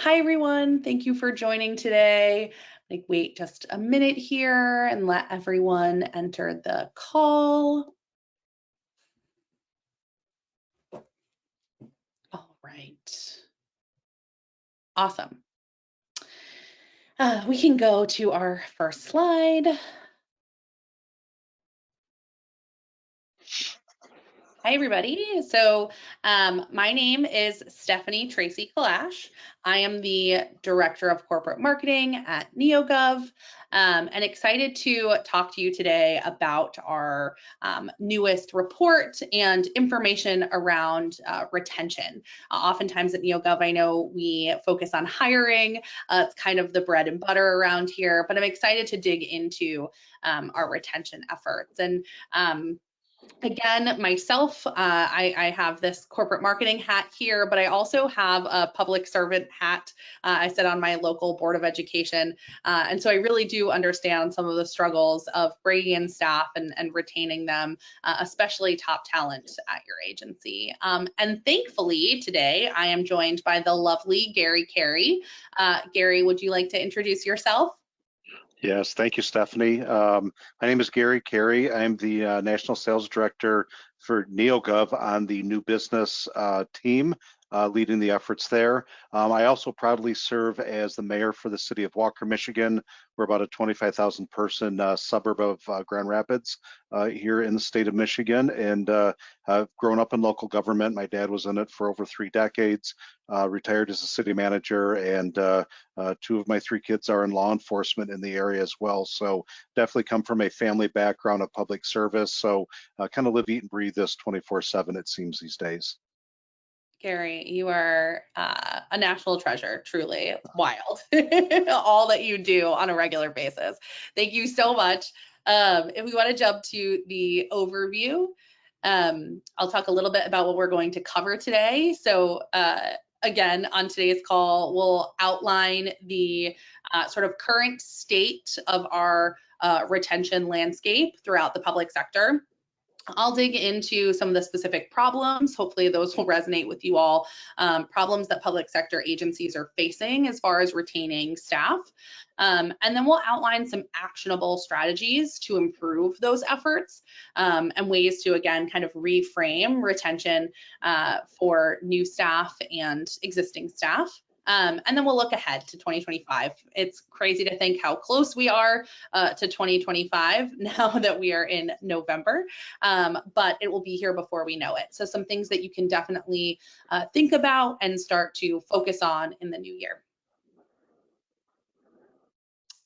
Hi, everyone. Thank you for joining today. Wait just a minute here and let everyone enter the call. All right. Awesome. We can go to our first slide. Hi, everybody. So my name is Stephanie Tracy Kalash. I am the Director of Corporate Marketing at NeoGov, and excited to talk to you today about our newest report and information around retention. Oftentimes at NeoGov, I know we focus on hiring. It's kind of the bread and butter around here, but I'm excited to dig into our retention efforts. And again, myself, I have this corporate marketing hat here, but I also have a public servant hat. I sit on my local board of education. And so I really do understand some of the struggles of bringing in staff and retaining them, especially top talent at your agency. And thankfully, today I am joined by the lovely Gary Carey. Gary, would you like to introduce yourself? Yes, thank you, Stephanie. My name is Gary Carey. I'm the National Sales Director for NeoGov on the new business team, leading the efforts there. I also proudly serve as the mayor for the city of Walker, Michigan. We're about a 25,000 person suburb of Grand Rapids here in the state of Michigan, and I've grown up in local government. My dad was in it for over 3 decades, retired as a city manager, and 2 of my 3 kids are in law enforcement in the area as well. So definitely come from a family background of public service. So kind of live, eat, and breathe this 24/7, it seems these days. Gary, you are a national treasure, truly wild, all that you do on a regular basis. Thank you so much. If we want to jump to the overview, I'll talk a little bit about what we're going to cover today. So again, on today's call, we'll outline the sort of current state of our retention landscape throughout the public sector. I'll dig into some of the specific problems. Hopefully those will resonate with you all. Problems that public sector agencies are facing as far as retaining staff. And then we'll outline some actionable strategies to improve those efforts and ways to, again, kind of reframe retention for new staff and existing staff. And then we'll look ahead to 2025. It's crazy to think how close we are to 2025 now that we are in November, but it will be here before we know it. So some things that you can definitely think about and start to focus on in the new year.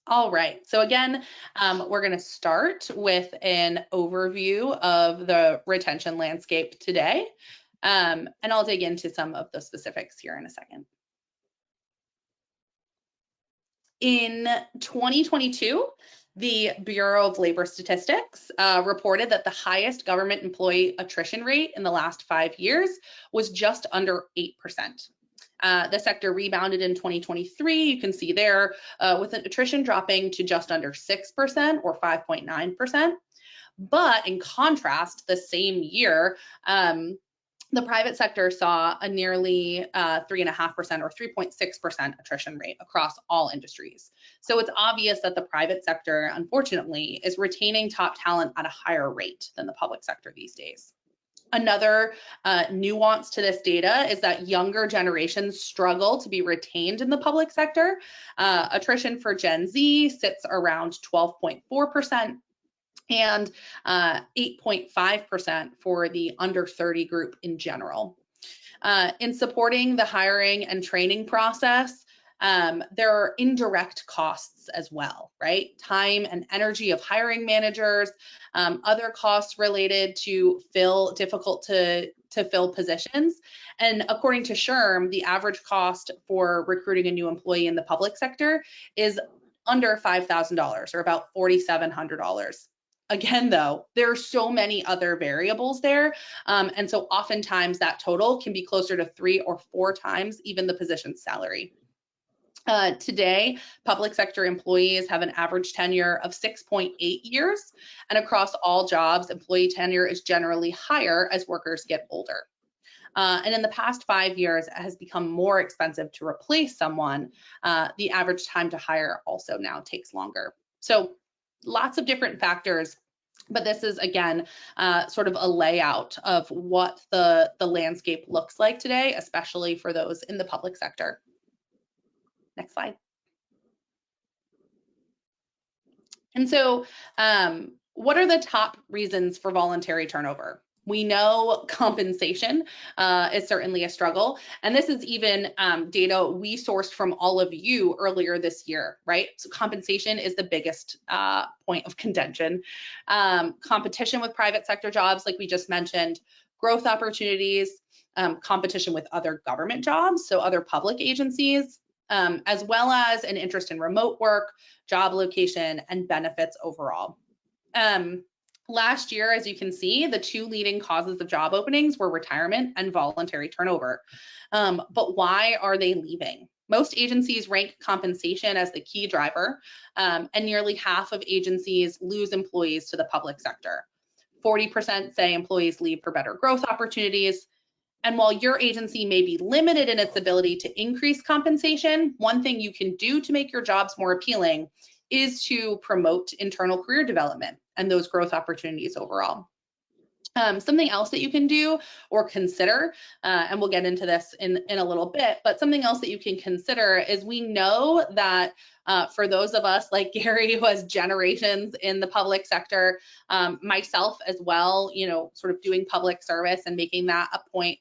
All right, so again, we're going to start with an overview of the retention landscape today, and I'll dig into some of the specifics here in a second. In 2022, the Bureau of Labor Statistics reported that the highest government employee attrition rate in the last 5 years was just under 8%. The sector rebounded in 2023, you can see there, with attrition dropping to just under 6% or 5.9%. But in contrast, the same year, the private sector saw a nearly 3.5% or 3.6% attrition rate across all industries. So it's obvious that the private sector, unfortunately, is retaining top talent at a higher rate than the public sector these days. Another nuance to this data is that younger generations struggle to be retained in the public sector. Attrition for Gen Z sits around 12.4%. and 8.5% for the under 30 group in general. In supporting the hiring and training process, there are indirect costs as well, right? Time and energy of hiring managers, other costs related to difficult to fill positions. And according to SHRM, the average cost for recruiting a new employee in the public sector is under $5,000 or about $4,700. Again, though, there are so many other variables there. And so oftentimes that total can be closer to 3 or 4 times even the position's salary. Today, public sector employees have an average tenure of 6.8 years, and across all jobs, employee tenure is generally higher as workers get older. And in the past 5 years, it has become more expensive to replace someone. The average time to hire also now takes longer. So lots of different factors, but this is, again, sort of a layout of what the landscape looks like today, especially for those in the public sector. Next slide. And so what are the top reasons for voluntary turnover? We know compensation is certainly a struggle. And this is even data we sourced from all of you earlier this year, right? So compensation is the biggest point of contention. Competition with private sector jobs, like we just mentioned, growth opportunities, competition with other government jobs, so other public agencies, as well as an interest in remote work, job location, and benefits overall. Last year, as you can see, the two leading causes of job openings were retirement and voluntary turnover. But why are they leaving? Most agencies rank compensation as the key driver, and nearly half of agencies lose employees to the public sector. 40% say employees leave for better growth opportunities. And while your agency may be limited in its ability to increase compensation, one thing you can do to make your jobs more appealing is to promote internal career development and those growth opportunities overall. Something else that you can do or consider, and we'll get into this in a little bit, but something else that you can consider is we know that for those of us like Gary, who has generations in the public sector, myself as well, you know, sort of doing public service and making that a point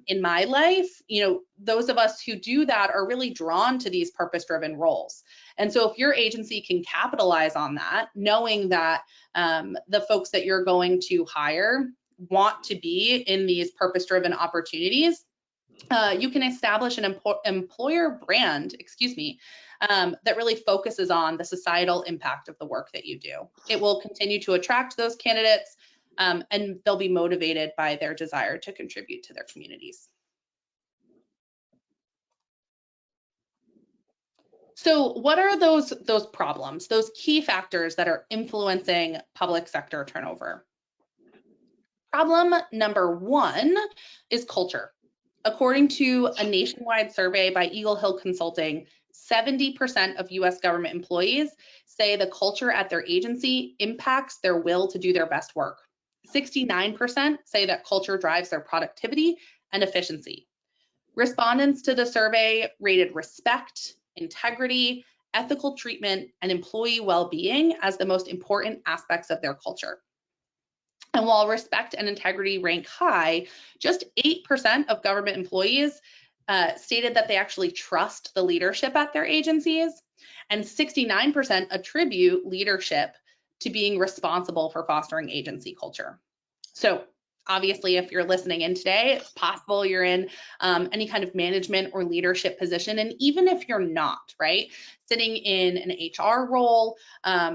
in my life, you know, those of us who do that are really drawn to these purpose-driven roles. And so if your agency can capitalize on that, knowing that the folks that you're going to hire want to be in these purpose-driven opportunities, you can establish an employer brand, that really focuses on the societal impact of the work that you do. It will continue to attract those candidates, and they'll be motivated by their desire to contribute to their communities. So what are those problems, those key factors that are influencing public sector turnover? Problem number one is culture. According to a nationwide survey by Eagle Hill Consulting, 70% of US government employees say the culture at their agency impacts their will to do their best work. 69% say that culture drives their productivity and efficiency. Respondents to the survey rated respect, integrity, ethical treatment, and employee well-being as the most important aspects of their culture. And while respect and integrity rank high, just 8% of government employees stated that they actually trust the leadership at their agencies, and 69% attribute leadership to being responsible for fostering agency culture. So obviously, if you're listening in today, it's possible you're in any kind of management or leadership position. And even if you're not, right, sitting in an HR role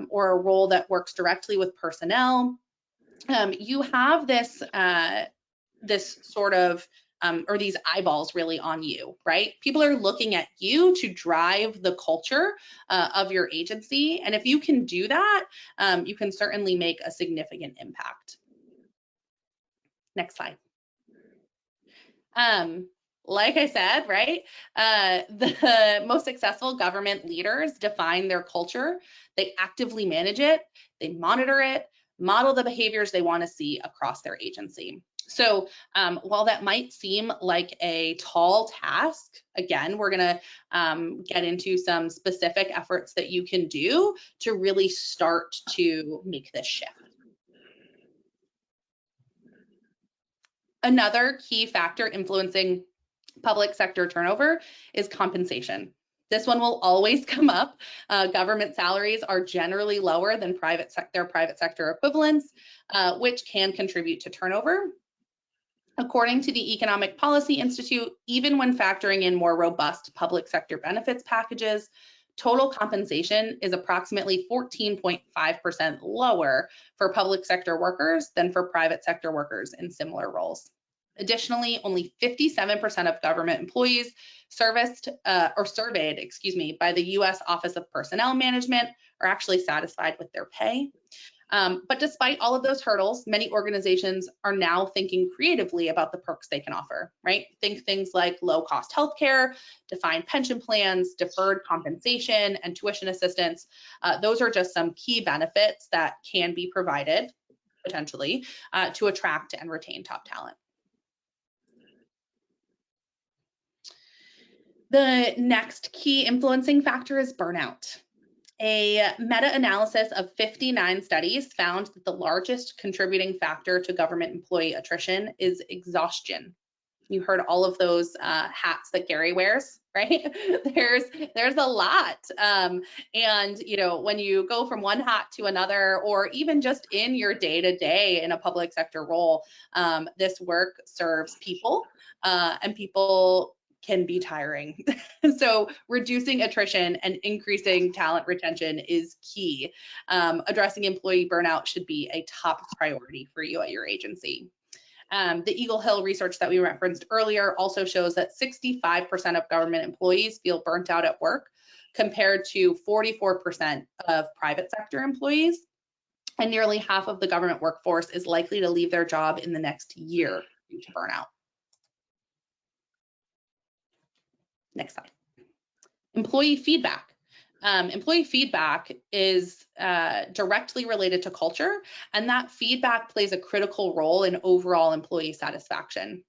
or a role that works directly with personnel, you have this sort of, or these eyeballs really on you, right? People are looking at you to drive the culture of your agency. And if you can do that, you can certainly make a significant impact. Next slide. Like I said, right, the most successful government leaders define their culture. They actively manage it, they monitor it, model the behaviors they want to see across their agency. So while that might seem like a tall task, again, we're going to get into some specific efforts that you can do to really start to make this shift. Another key factor influencing public sector turnover is compensation. This one will always come up. Government salaries are generally lower than their private sector equivalents, which can contribute to turnover. According to the Economic Policy Institute, even when factoring in more robust public sector benefits packages, total compensation is approximately 14.5% lower for public sector workers than for private sector workers in similar roles. Additionally, only 57% of government employees surveyed by the U.S. Office of Personnel Management are actually satisfied with their pay. But despite all of those hurdles, many organizations are now thinking creatively about the perks they can offer, right? Think things like low-cost healthcare, defined pension plans, deferred compensation, and tuition assistance. Those are just some key benefits that can be provided, potentially, to attract and retain top talent. The next key influencing factor is burnout. A meta-analysis of 59 studies found that the largest contributing factor to government employee attrition is exhaustion. You heard all of those hats that Gary wears, right? there's a lot. And when you go from one hat to another, or even just in your day-to-day in a public sector role, this work serves people, and people can be tiring. So reducing attrition and increasing talent retention is key. Addressing employee burnout should be a top priority for you at your agency. The Eagle Hill research that we referenced earlier also shows that 65% of government employees feel burnt out at work, compared to 44% of private sector employees. And nearly half of the government workforce is likely to leave their job in the next year due to burnout. Next slide. Employee feedback. Employee feedback is directly related to culture, and that feedback plays a critical role in overall employee satisfaction.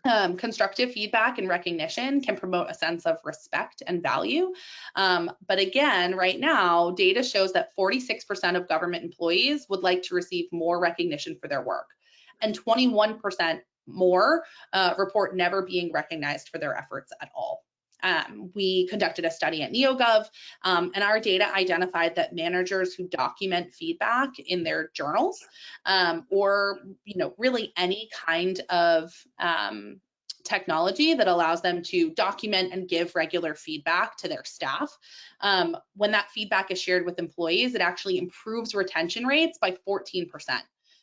Constructive feedback and recognition can promote a sense of respect and value. But again, right now, data shows that 46% of government employees would like to receive more recognition for their work, and 21% more report never being recognized for their efforts at all. We conducted a study at NeoGov, and our data identified that managers who document feedback in their journals, or really any kind of technology that allows them to document and give regular feedback to their staff, when that feedback is shared with employees, it actually improves retention rates by 14%.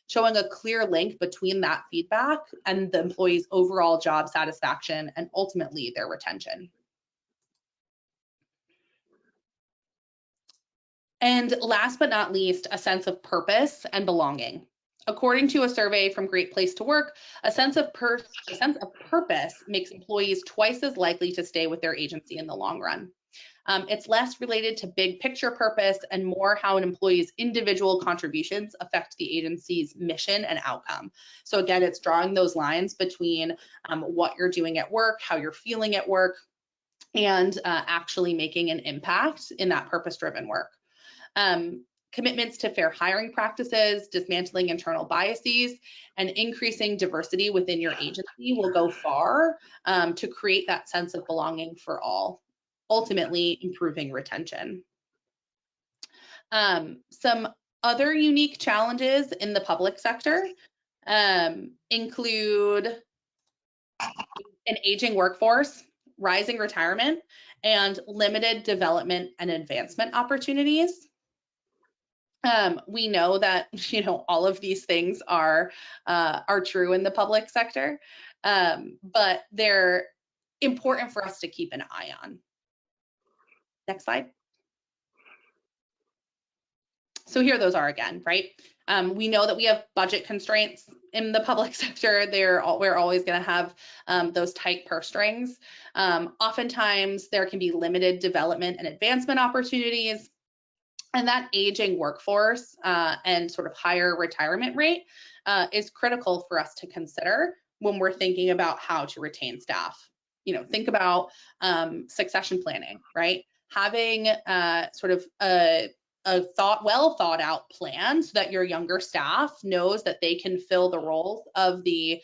Showing a clear link between that feedback and the employee's overall job satisfaction and ultimately their retention. And last but not least, a sense of purpose and belonging. According to a survey from Great Place to Work, a sense of purpose makes employees twice as likely to stay with their agency in the long run. It's less related to big picture purpose and more how an employee's individual contributions affect the agency's mission and outcome. So again, it's drawing those lines between what you're doing at work, how you're feeling at work, and actually making an impact in that purpose-driven work. Commitments to fair hiring practices, dismantling internal biases, and increasing diversity within your agency will go far to create that sense of belonging for all, ultimately improving retention. Some other unique challenges in the public sector include an aging workforce, rising retirement, and limited development and advancement opportunities. We know that all of these things are true in the public sector, but they're important for us to keep an eye on. Next slide. So here those are again, right? We know that we have budget constraints in the public sector. We're always going to have those tight purse strings. Oftentimes there can be limited development and advancement opportunities. And that aging workforce and sort of higher retirement rate is critical for us to consider when we're thinking about how to retain staff. Think about succession planning, right? Having sort of a well thought out plan so that your younger staff knows that they can fill the roles of the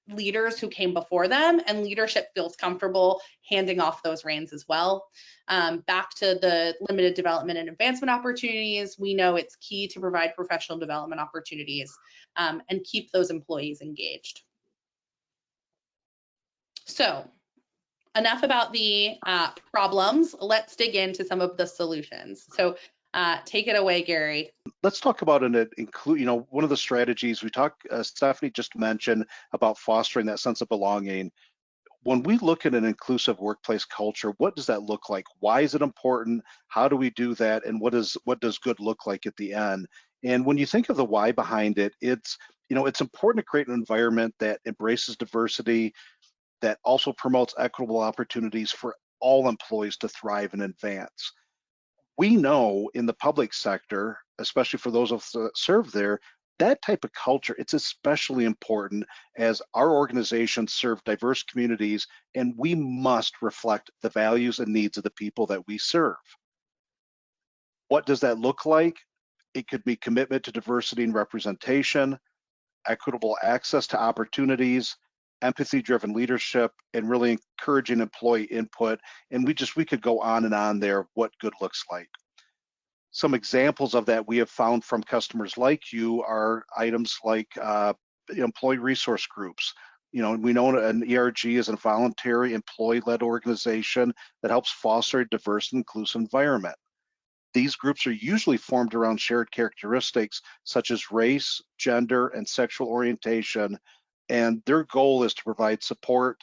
leaders who came before them, and leadership feels comfortable handing off those reins as well. Back to the limited development and advancement opportunities, we know it's key to provide professional development opportunities and keep those employees engaged. So enough about the problems. Let's dig into some of the solutions. So take it away, Gary. Let's talk about one of the strategies we talked, Stephanie just mentioned about fostering that sense of belonging. When we look at an inclusive workplace culture, what does that look like? Why is it important? How do we do that? And what does good look like at the end? And when you think of the why behind it, it's important to create an environment that embraces diversity, that also promotes equitable opportunities for all employees to thrive and advance. We know in the public sector, especially for those of us that serve there, that type of culture, it's especially important as our organizations serve diverse communities, and we must reflect the values and needs of the people that we serve. What does that look like? It could be commitment to diversity and representation, equitable access to opportunities, empathy-driven leadership, and really encouraging employee input. And we could go on and on there, what good looks like. Some examples of that we have found from customers like you are items like employee resource groups. We know an ERG is a voluntary employee-led organization that helps foster a diverse and inclusive environment. These groups are usually formed around shared characteristics such as race, gender, and sexual orientation, and their goal is to provide support,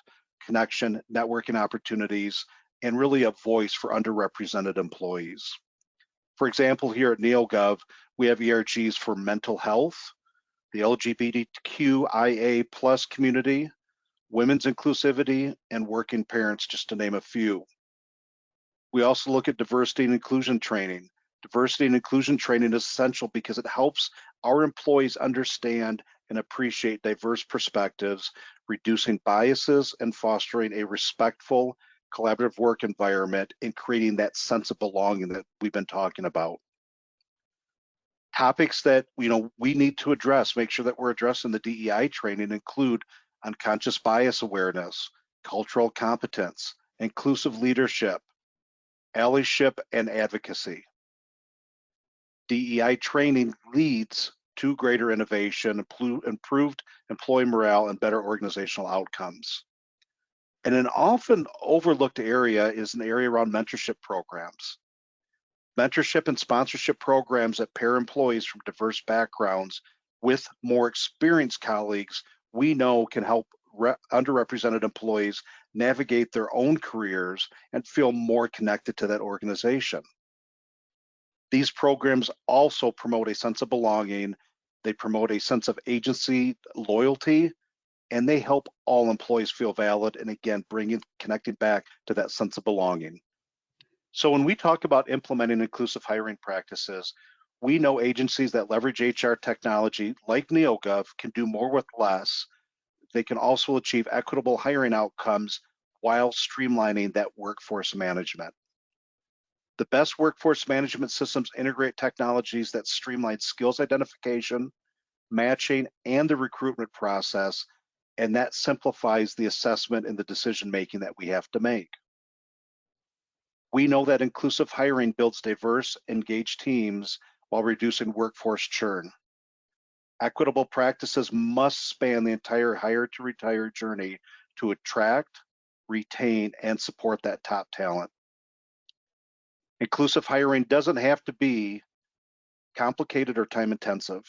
connection, networking opportunities, and really a voice for underrepresented employees. For example, here at NeoGov, we have ERGs for mental health, the LGBTQIA plus community, women's inclusivity, and working parents, just to name a few. We also look at diversity and inclusion training. Diversity and inclusion training is essential because it helps our employees understand and appreciate diverse perspectives, reducing biases and fostering a respectful, collaborative work environment and creating that sense of belonging that we've been talking about. Topics that we need to address, make sure that we're addressing the DEI training include unconscious bias awareness, cultural competence, inclusive leadership, allyship, and advocacy. DEI training leads to greater innovation, improved employee morale, and better organizational outcomes. And an often overlooked area is an area around mentorship programs. Mentorship and sponsorship programs that pair employees from diverse backgrounds with more experienced colleagues we know can help underrepresented employees navigate their own careers and feel more connected to that organization. These programs also promote a sense of belonging, they promote a sense of agency, loyalty, and they help all employees feel valid, and again, connecting back to that sense of belonging. So when we talk about implementing inclusive hiring practices, we know agencies that leverage HR technology like NeoGov can do more with less. They can also achieve equitable hiring outcomes while streamlining that workforce management. The best workforce management systems integrate technologies that streamline skills identification, matching, and the recruitment process, and that simplifies the assessment and the decision making that we have to make. We know that inclusive hiring builds diverse, engaged teams while reducing workforce churn. Equitable practices must span the entire hire to retire journey to attract, retain, and support that top talent. Inclusive hiring doesn't have to be complicated or time intensive.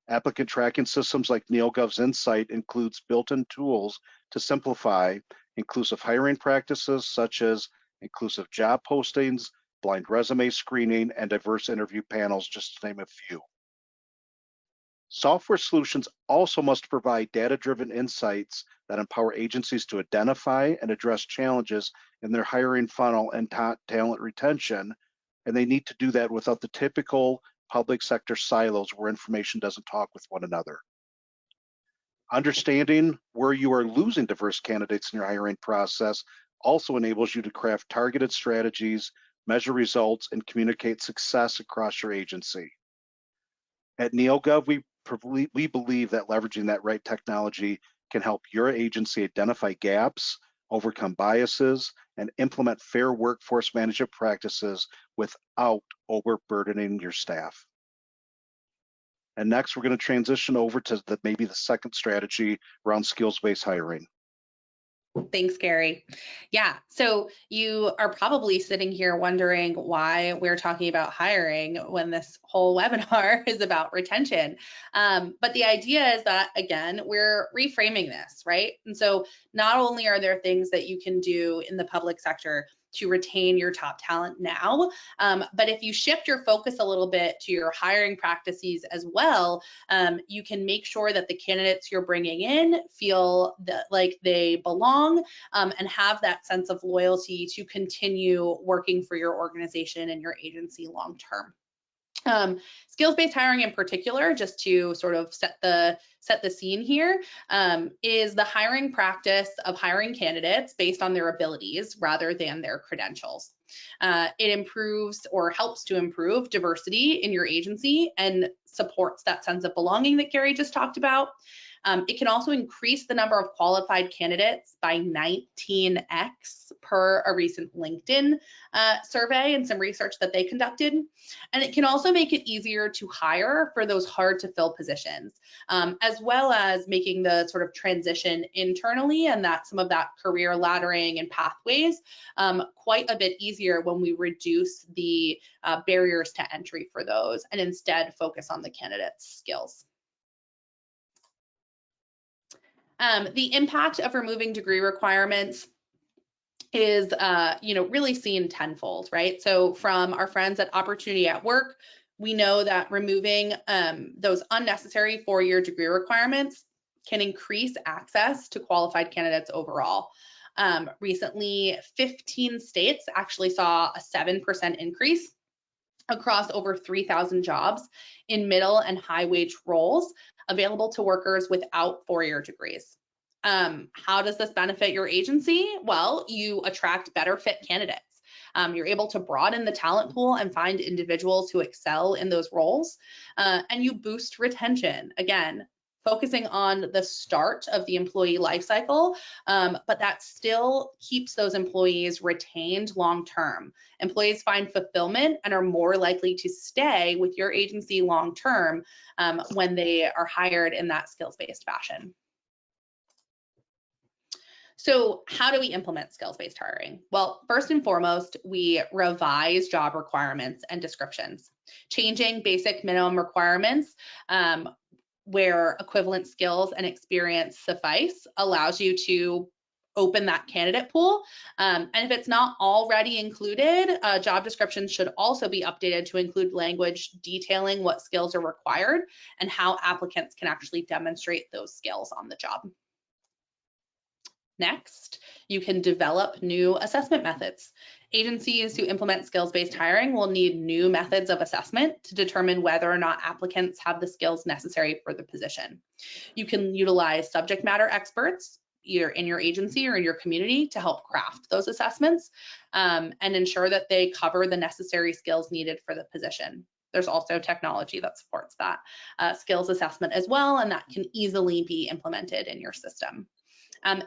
Applicant tracking systems like NeoGov's Insight includes built-in tools to simplify inclusive hiring practices such as inclusive job postings, blind resume screening, and diverse interview panels, just to name a few. Software solutions also must provide data-driven insights that empower agencies to identify and address challenges in their hiring funnel and talent retention, and they need to do that without the typical public sector silos where information doesn't talk with one another. Understanding where you are losing diverse candidates in your hiring process also enables you to craft targeted strategies, measure results, and communicate success across your agency. At NeoGov, we believe that leveraging that right technology can help your agency identify gaps, overcome biases, and implement fair workforce management practices without overburdening your staff. And next, we're going to transition over to maybe the second strategy around skills-based hiring. Thanks, Gary. Yeah, so you are probably sitting here wondering why we're talking about hiring when this whole webinar is about retention. But the idea is that, again, we're reframing this, right? And so not only are there things that you can do in the public sector to retain your top talent now, but if you shift your focus a little bit to your hiring practices as well, you can make sure that the candidates you're bringing in feel that like they belong, and have that sense of loyalty to continue working for your organization and your agency long term. Skills-based hiring in particular, just to sort of set the scene here, is the hiring practice of hiring candidates based on their abilities rather than their credentials. It improves or helps to improve diversity in your agency and supports that sense of belonging that Gary just talked about. It can also increase the number of qualified candidates by 19x per a recent LinkedIn survey and some research that they conducted. And it can also make it easier to hire for those hard to fill positions, as well as making the sort of transition internally and that some of that career laddering and pathways quite a bit easier when we reduce the barriers to entry for those and instead focus on the candidate's skills. The impact of removing degree requirements is, really seen tenfold, right? So from our friends at Opportunity at Work, we know that removing those unnecessary 4-year degree requirements can increase access to qualified candidates overall. Recently, 15 states actually saw a 7% increase across over 3,000 jobs in middle and high wage roles available to workers without 4-year degrees. How does this benefit your agency? Well, you attract better fit candidates. You're able to broaden the talent pool and find individuals who excel in those roles, and you boost retention. Again, focusing on the start of the employee life cycle, but that still keeps those employees retained long term. Employees find fulfillment and are more likely to stay with your agency long term when they are hired in that skills-based fashion. So how do we implement skills-based hiring? Well, first and foremost, we revise job requirements and descriptions, changing basic minimum requirements where equivalent skills and experience suffice allows you to open that candidate pool. And if it's not already included, job descriptions should also be updated to include language detailing what skills are required and how applicants can actually demonstrate those skills on the job. Next, you can develop new assessment methods. Agencies who implement skills-based hiring will need new methods of assessment to determine whether or not applicants have the skills necessary for the position. You can utilize subject matter experts, either in your agency or in your community, to help craft those assessments and ensure that they cover the necessary skills needed for the position. There's also technology that supports that skills assessment as well, and that can easily be implemented in your system.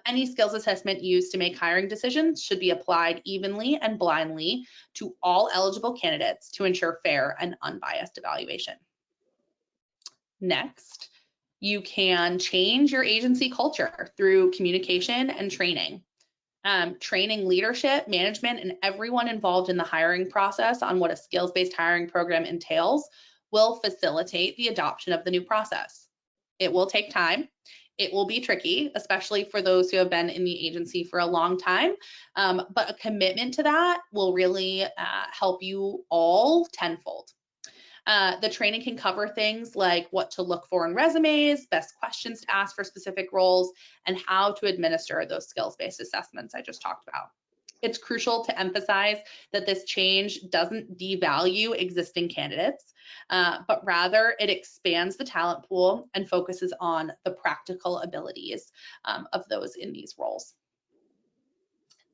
Any skills assessment used to make hiring decisions should be applied evenly and blindly to all eligible candidates to ensure fair and unbiased evaluation. Next, you can change your agency culture through communication and training. Training leadership, management, and everyone involved in the hiring process on what a skills-based hiring program entails will facilitate the adoption of the new process. It will take time. It will be tricky, especially for those who have been in the agency for a long time, but a commitment to that will really help you all tenfold. The training can cover things like what to look for in resumes, best questions to ask for specific roles, and how to administer those skills-based assessments I just talked about. It's crucial to emphasize that this change doesn't devalue existing candidates, but rather it expands the talent pool and focuses on the practical abilities of those in these roles.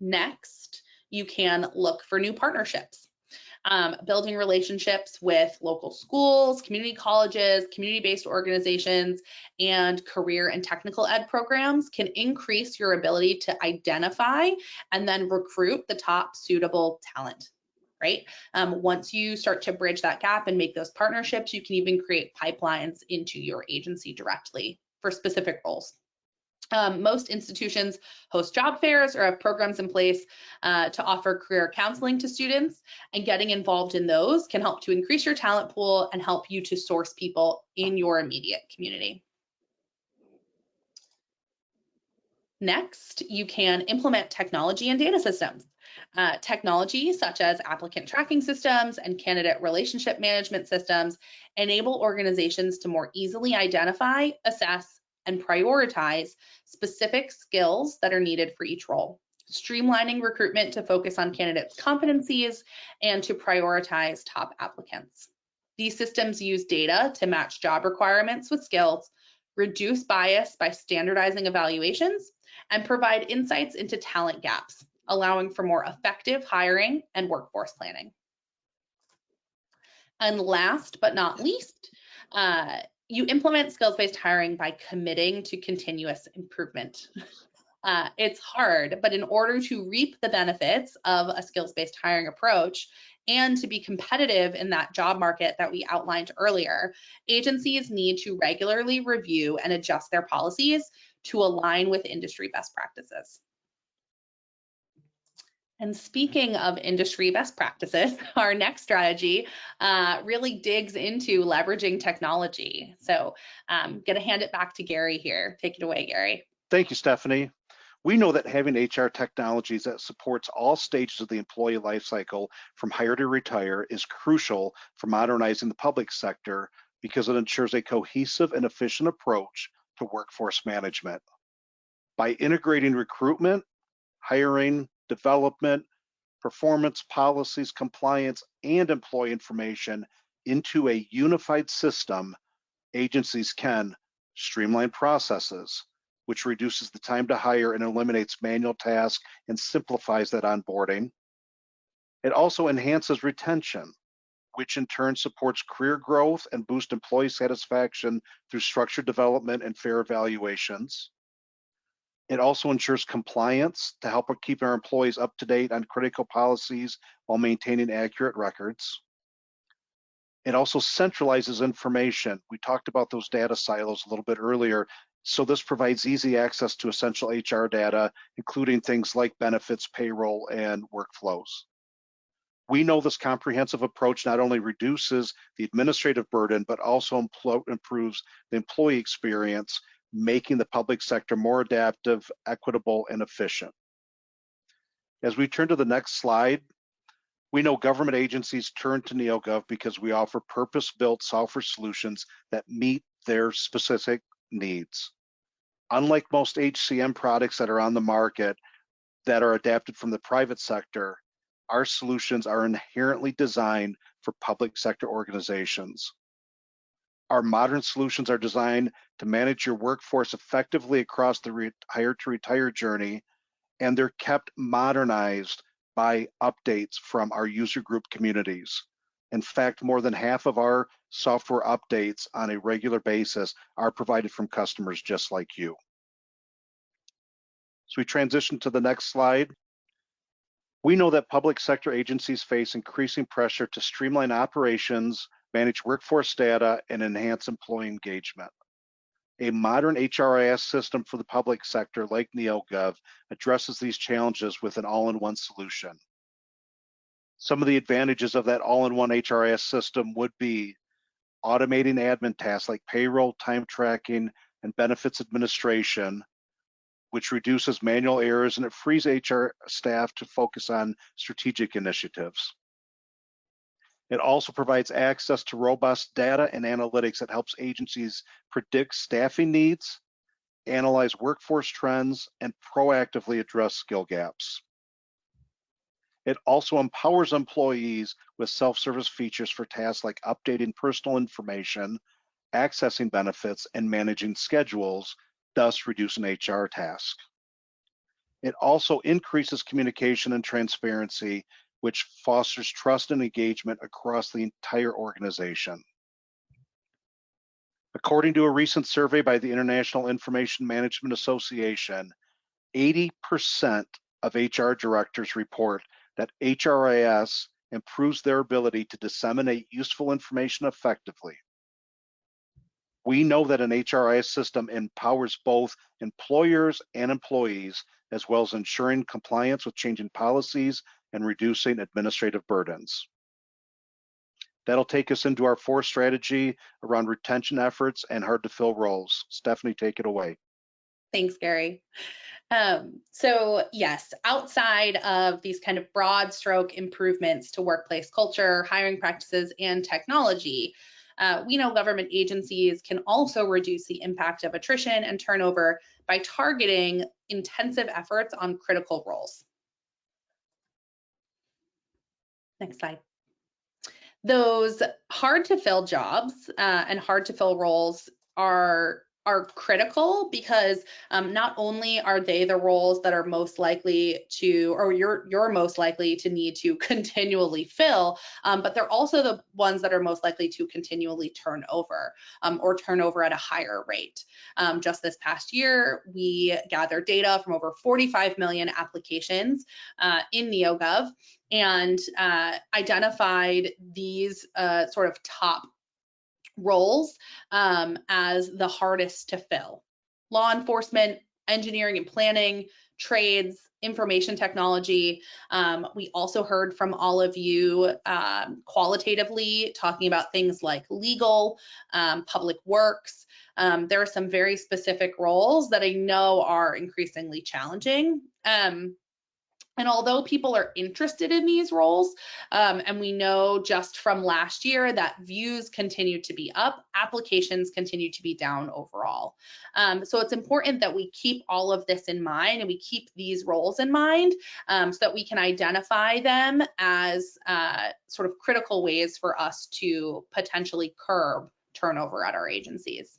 Next, you can look for new partnerships. Building relationships with local schools, community colleges, community-based organizations, and career and technical ed programs can increase your ability to identify and then recruit the top suitable talent, right? Once you start to bridge that gap and make those partnerships, you can even create pipelines into your agency directly for specific roles. Most institutions host job fairs or have programs in place to offer career counseling to students, and getting involved in those can help to increase your talent pool and help you to source people in your immediate community. Next, you can implement technology and data systems. Technology such as applicant tracking systems and candidate relationship management systems enable organizations to more easily identify, assess, and prioritize specific skills that are needed for each role, streamlining recruitment to focus on candidates' competencies and to prioritize top applicants. These systems use data to match job requirements with skills, reduce bias by standardizing evaluations, and provide insights into talent gaps, allowing for more effective hiring and workforce planning. And last but not least, you implement skills-based hiring by committing to continuous improvement. It's hard, but in order to reap the benefits of a skills-based hiring approach and to be competitive in that job market that we outlined earlier, agencies need to regularly review and adjust their policies to align with industry best practices. And speaking of industry best practices, our next strategy really digs into leveraging technology. So I'm going to hand it back to Gary here. Take it away, Gary. Thank you, Stephanie. We know that having HR technologies that supports all stages of the employee lifecycle from hire to retire is crucial for modernizing the public sector because it ensures a cohesive and efficient approach to workforce management. By integrating recruitment, hiring, development, performance policies, compliance, and employee information into a unified system, agencies can streamline processes, which reduces the time to hire and eliminates manual tasks and simplifies that onboarding. It also enhances retention, which in turn supports career growth and boosts employee satisfaction through structured development and fair evaluations. It also ensures compliance to help keep our employees up to date on critical policies while maintaining accurate records. It also centralizes information. We talked about those data silos a little bit earlier. So this provides easy access to essential HR data, including things like benefits, payroll, and workflows. We know this comprehensive approach not only reduces the administrative burden, but also improves the employee experience, making the public sector more adaptive, equitable, and efficient. As we turn to the next slide, we know government agencies turn to NeoGov because we offer purpose-built software solutions that meet their specific needs. Unlike most HCM products that are on the market that are adapted from the private sector, our solutions are inherently designed for public sector organizations. Our modern solutions are designed to manage your workforce effectively across the hire to retire journey, and they're kept modernized by updates from our user group communities. In fact, more than half of our software updates on a regular basis are provided from customers just like you. So we transition to the next slide. We know that public sector agencies face increasing pressure to streamline operations, manage workforce data, and enhance employee engagement. A modern HRIS system for the public sector like NeoGov addresses these challenges with an all-in-one solution. Some of the advantages of that all-in-one HRIS system would be automating admin tasks like payroll, time tracking, and benefits administration, which reduces manual errors and it frees HR staff to focus on strategic initiatives. It also provides access to robust data and analytics that helps agencies predict staffing needs, analyze workforce trends, and proactively address skill gaps. It also empowers employees with self-service features for tasks like updating personal information, accessing benefits, and managing schedules, thus reducing HR tasks. It also increases communication and transparency, which fosters trust and engagement across the entire organization. According to a recent survey by the International Information Management Association, 80% of HR directors report that HRIS improves their ability to disseminate useful information effectively. We know that an HRIS system empowers both employers and employees, as well as ensuring compliance with changing policies and reducing administrative burdens. That'll take us into our fourth strategy around retention efforts and hard to fill roles. Stephanie, take it away. Thanks, Gary. So yes, outside of these kind of broad stroke improvements to workplace culture, hiring practices, and technology, we know government agencies can also reduce the impact of attrition and turnover by targeting intensive efforts on critical roles. Next slide. Those hard to fill jobs and hard to fill roles are critical because not only are they the roles that are most likely to, or you're most likely to need to continually fill, but they're also the ones that are most likely to continually turn over or turn over at a higher rate. Just this past year, we gathered data from over 45 million applications in NeoGov and identified these sort of top roles as the hardest to fill. Law enforcement, engineering and planning, trades, information technology. We also heard from all of you qualitatively talking about things like legal, public works. There are some very specific roles that I know are increasingly challenging. And although people are interested in these roles, and we know just from last year that views continue to be up, applications continue to be down overall. So it's important that we keep all of this in mind and we keep these roles in mind so that we can identify them as sort of critical ways for us to potentially curb turnover at our agencies.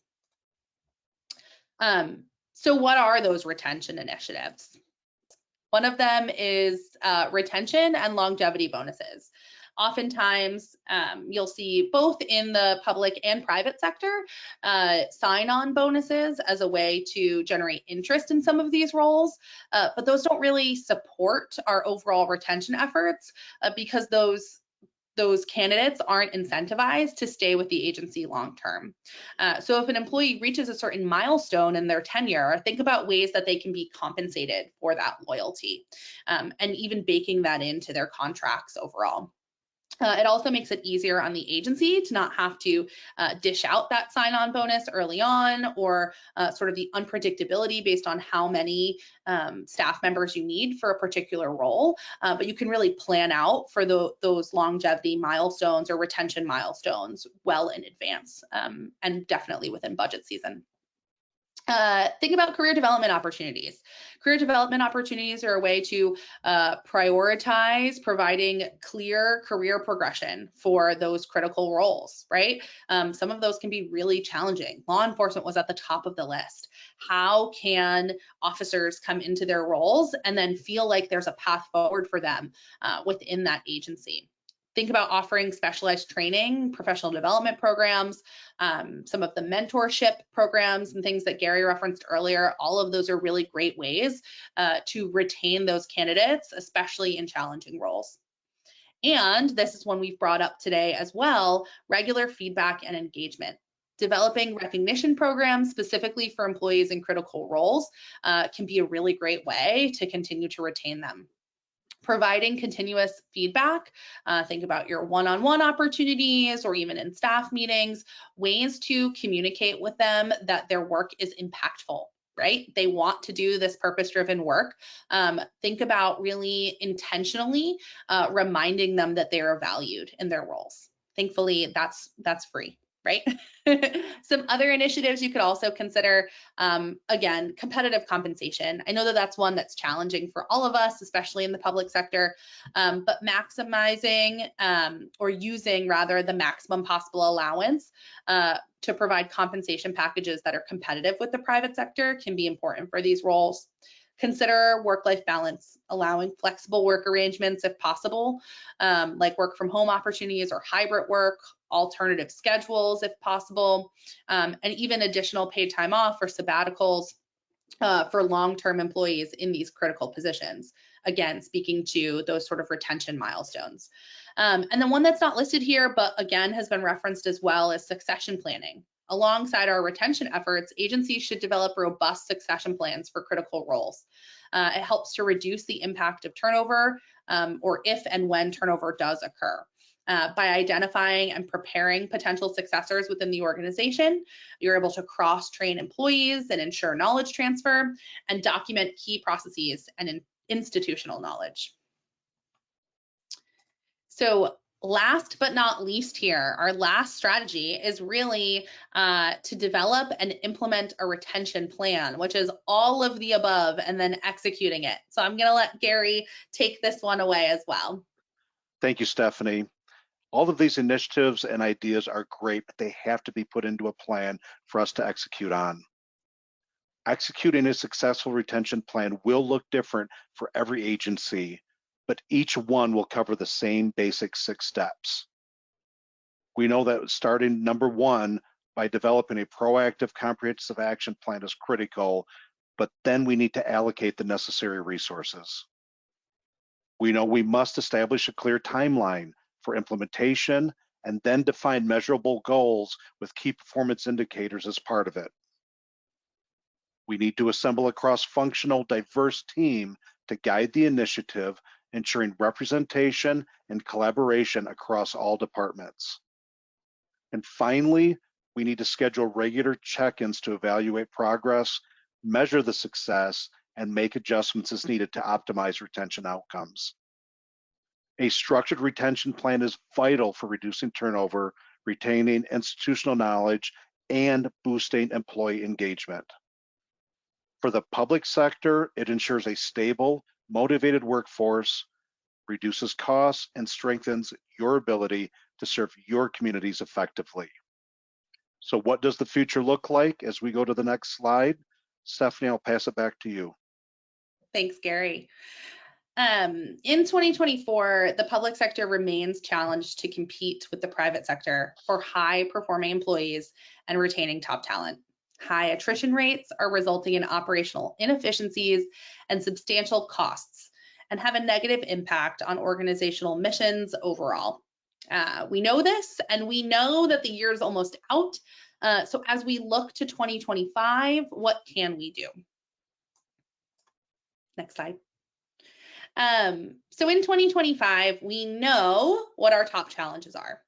So what are those retention initiatives? One of them is retention and longevity bonuses. Oftentimes, you'll see both in the public and private sector sign-on bonuses as a way to generate interest in some of these roles, but those don't really support our overall retention efforts because those candidates aren't incentivized to stay with the agency long term. So if an employee reaches a certain milestone in their tenure, think about ways that they can be compensated for that loyalty and even baking that into their contracts overall. It also makes it easier on the agency to not have to dish out that sign-on bonus early on or sort of the unpredictability based on how many staff members you need for a particular role, but you can really plan out for those longevity milestones or retention milestones well in advance and definitely within budget season. Think about career development opportunities. Career development opportunities are a way to prioritize providing clear career progression for those critical roles, right? Some of those can be really challenging. Law enforcement was at the top of the list. How can officers come into their roles and then feel like there's a path forward for them within that agency? Think about offering specialized training, professional development programs, some of the mentorship programs and things that Gary referenced earlier. All of those are really great ways to retain those candidates, especially in challenging roles. And this is one we've brought up today as well, regular feedback and engagement. Developing recognition programs specifically for employees in critical roles can be a really great way to continue to retain them. Providing continuous feedback, think about your one-on-one opportunities or even in staff meetings, ways to communicate with them that their work is impactful, right? They want to do this purpose-driven work. Think about really intentionally reminding them that they are valued in their roles. Thankfully, that's free, right? Some other initiatives you could also consider, again, competitive compensation. I know that that's one that's challenging for all of us, especially in the public sector, but maximizing or using rather the maximum possible allowance to provide compensation packages that are competitive with the private sector can be important for these roles. Consider work-life balance, allowing flexible work arrangements if possible, like work from home opportunities or hybrid work, alternative schedules if possible, and even additional paid time off or sabbaticals for long-term employees in these critical positions. Again, speaking to those sort of retention milestones. And then one that's not listed here, but again has been referenced as well, is succession planning. Alongside our retention efforts, agencies should develop robust succession plans for critical roles. It helps to reduce the impact of turnover, or if and when turnover does occur. By identifying and preparing potential successors within the organization, you're able to cross-train employees and ensure knowledge transfer and document key processes and institutional knowledge. So last but not least here, our last strategy is really to develop and implement a retention plan, which is all of the above and then executing it. So I'm going to let Gary take this one away as well. Thank you, Stephanie. All of these initiatives and ideas are great, but they have to be put into a plan for us to execute on. Executing a successful retention plan will look different for every agency, but each one will cover the same basic 6 steps. We know that starting number 1 by developing a proactive comprehensive action plan is critical, but then we need to allocate the necessary resources. We know we must establish a clear timeline for implementation and then define measurable goals with key performance indicators as part of it. We need to assemble a cross-functional, diverse team to guide the initiative, ensuring representation and collaboration across all departments. And finally, we need to schedule regular check-ins to evaluate progress, measure the success, and make adjustments as needed to optimize retention outcomes. A structured retention plan is vital for reducing turnover, retaining institutional knowledge, and boosting employee engagement. For the public sector, it ensures a stable, motivated workforce, reduces costs, and strengthens your ability to serve your communities effectively. So what does the future look like as we go to the next slide? Stephanie, I'll pass it back to you. Thanks, Gary. In 2024, the public sector remains challenged to compete with the private sector for high-performing employees and retaining top talent. High attrition rates are resulting in operational inefficiencies and substantial costs and have a negative impact on organizational missions overall. We know this, and we know that the year is almost out. So as we look to 2025, what can we do? Next slide. So in 2025, we know what our top challenges are.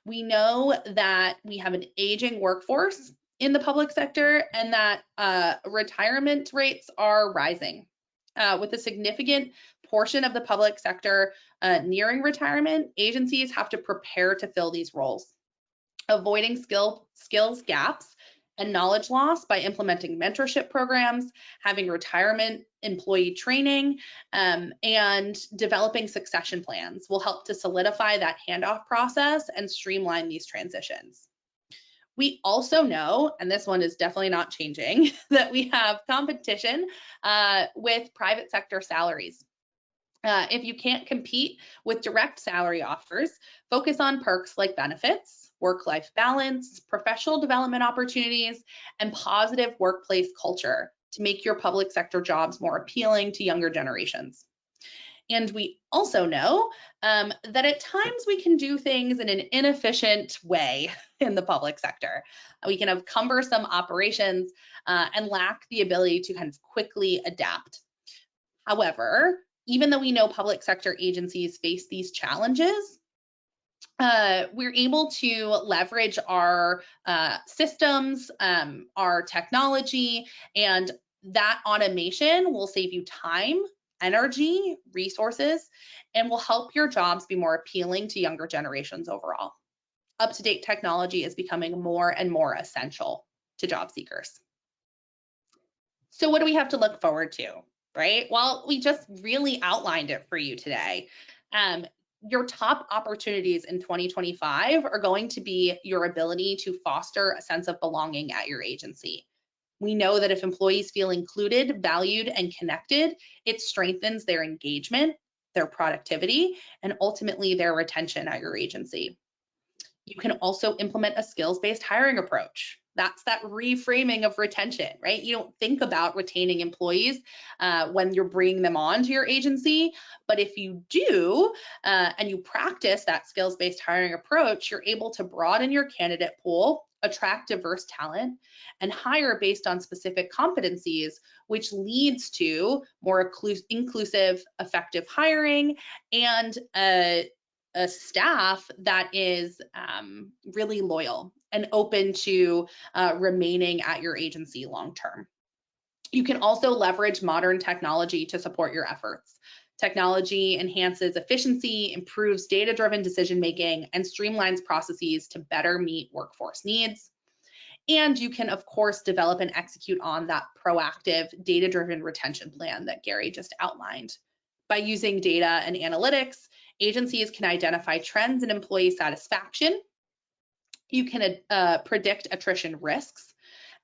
We know that we have an aging workforce in the public sector and that retirement rates are rising. With a significant portion of the public sector nearing retirement, agencies have to prepare to fill these roles, avoiding skills gaps and knowledge loss by implementing mentorship programs, having retirement employee training, and developing succession plans will help to solidify that handoff process and streamline these transitions. We also know, and this one is definitely not changing, that we have competition with private sector salaries. If you can't compete with direct salary offers, focus on perks like benefits, work-life balance, professional development opportunities, and positive workplace culture to make your public sector jobs more appealing to younger generations. And we also know that at times we can do things in an inefficient way in the public sector. We can have cumbersome operations and lack the ability to kind of quickly adapt. However, even though we know public sector agencies face these challenges, we're able to leverage our systems, our technology, and that automation will save you time, energy, resources, and will help your jobs be more appealing to younger generations overall. Up-to-date technology is becoming more and more essential to job seekers. So what do we have to look forward to, right? Well, we just really outlined it for you today. Your top opportunities in 2025 are going to be your ability to foster a sense of belonging at your agency. We know that if employees feel included, valued, and connected, it strengthens their engagement, their productivity, and ultimately their retention at your agency. You can also implement a skills-based hiring approach. That's that reframing of retention, right? You don't think about retaining employees when you're bringing them on to your agency, but if you do and you practice that skills-based hiring approach, you're able to broaden your candidate pool, attract diverse talent and hire based on specific competencies, which leads to more inclusive, effective hiring and a staff that is really loyal and open to remaining at your agency long term. You can also leverage modern technology to support your efforts. Technology enhances efficiency, improves data-driven decision-making, and streamlines processes to better meet workforce needs. And you can, of course, develop and execute on that proactive data-driven retention plan that Gary just outlined. By using data and analytics, agencies can identify trends in employee satisfaction. You can predict attrition risks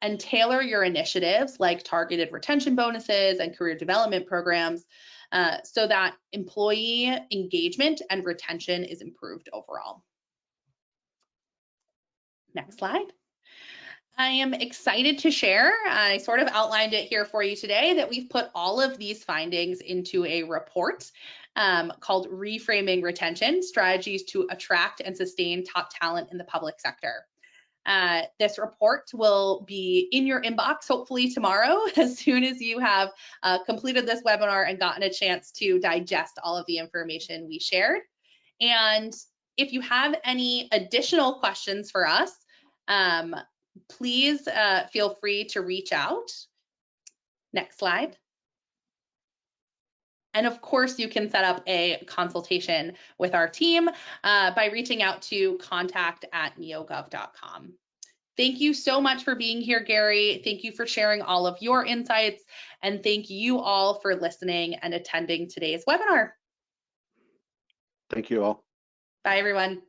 and tailor your initiatives like targeted retention bonuses and career development programs so that employee engagement and retention is improved overall. Next slide. I am excited to share, I sort of outlined it here for you today, that we've put all of these findings into a report called Reframing Retention, Strategies to Attract and Sustain Top Talent in the Public Sector. This report will be in your inbox hopefully tomorrow as soon as you have completed this webinar and gotten a chance to digest all of the information we shared. And if you have any additional questions for us, please feel free to reach out. Next slide. And of course, you can set up a consultation with our team by reaching out to contact@neogov.com. Thank you so much for being here, Gary. Thank you for sharing all of your insights. And thank you all for listening and attending today's webinar. Thank you all. Bye, everyone.